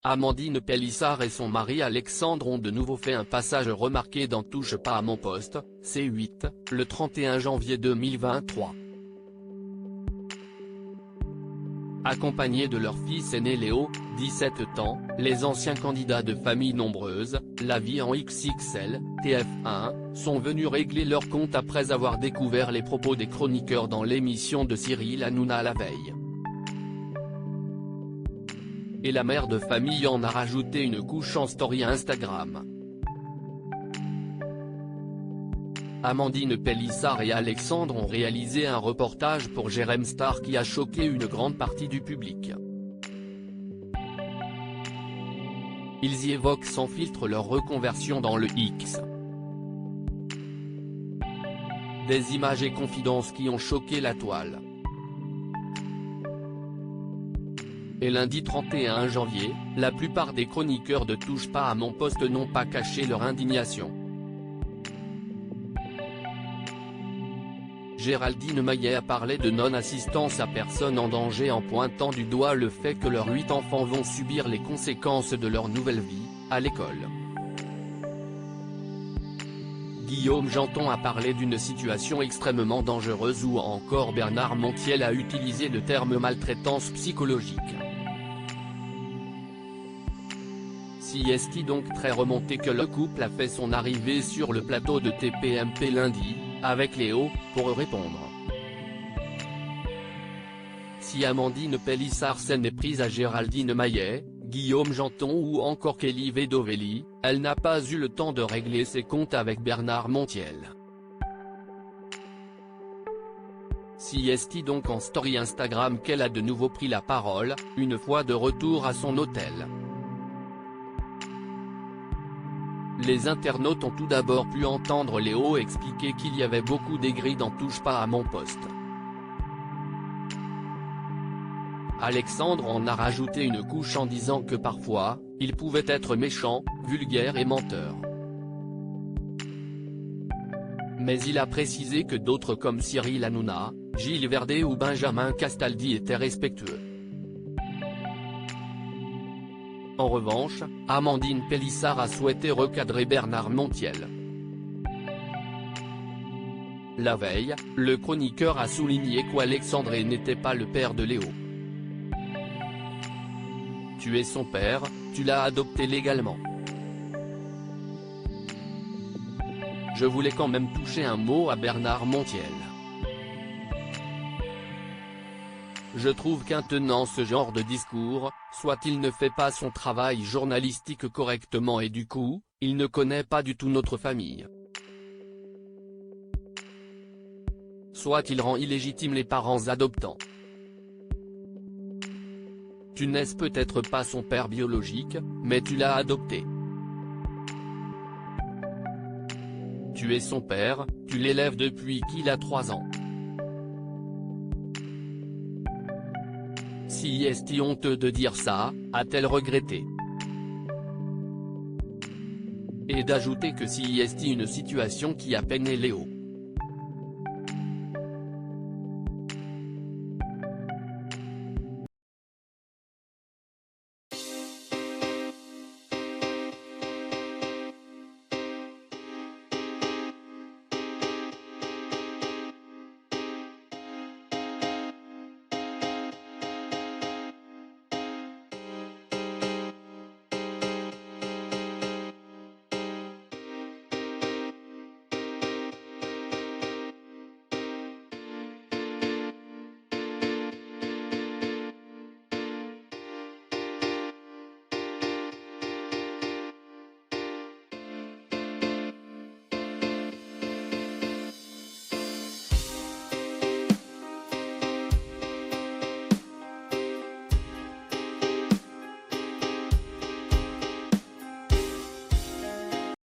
Amandine Pélissard et son mari Alexandre ont de nouveau fait un passage remarqué dans Touche pas à mon poste, C8, le 31 janvier 2023. Accompagnés de leur fils aîné Léo, 17 ans, les anciens candidats de familles nombreuses, la vie en XXL, TF1, sont venus régler leur compte après avoir découvert les propos des chroniqueurs dans l'émission de Cyril Hanouna la veille. Et la mère de famille en a rajouté une couche en story Instagram. Amandine Pélissard et Alexandre ont réalisé un reportage pour Jérém Star qui a choqué une grande partie du public. Ils y évoquent sans filtre leur reconversion dans le X. Des images et confidences qui ont choqué la toile. Et lundi 31 janvier, la plupart des chroniqueurs de Touche pas à mon poste n'ont pas caché leur indignation. Géraldine Maillet a parlé de non-assistance à personne en danger en pointant du doigt le fait que leurs 8 enfants vont subir les conséquences de leur nouvelle vie, à l'école. Guillaume Janton a parlé d'une situation extrêmement dangereuse ou encore Bernard Montiel a utilisé le terme maltraitance psychologique. C'est donc très remonté que le couple a fait son arrivée sur le plateau de TPMP lundi, avec Léo, pour répondre. Si Amandine Pélissard s'est méprise à Géraldine Maillet, Guillaume Janton ou encore Kelly Vedovelli, elle n'a pas eu le temps de régler ses comptes avec Bernard Montiel. C'est donc en story Instagram qu'elle a de nouveau pris la parole, une fois de retour à son hôtel. Les internautes ont tout d'abord pu entendre Léo expliquer qu'il y avait beaucoup d'aigris dans Touche pas à mon poste. Alexandre en a rajouté une couche en disant que parfois, il pouvait être méchant, vulgaire et menteur. Mais il a précisé que d'autres comme Cyril Hanouna, Gilles Verdet ou Benjamin Castaldi étaient respectueux. En revanche, Amandine Pélissard a souhaité recadrer Bernard Montiel. La veille, le chroniqueur a souligné qu'Alexandre n'était pas le père de Léo. Tu es son père, tu l'as adopté légalement. Je voulais quand même toucher un mot à Bernard Montiel. Je trouve qu'en tenant ce genre de discours, soit il ne fait pas son travail journalistique correctement et du coup, il ne connaît pas du tout notre famille. Soit il rend illégitime les parents adoptants. Tu n'es peut-être pas son père biologique, mais tu l'as adopté. Tu es son père, tu l'élèves depuis qu'il a 3 ans. Si est-il honteux de dire ça, a-t-elle regretté. Et d'ajouter que si est une situation qui a peiné Léo.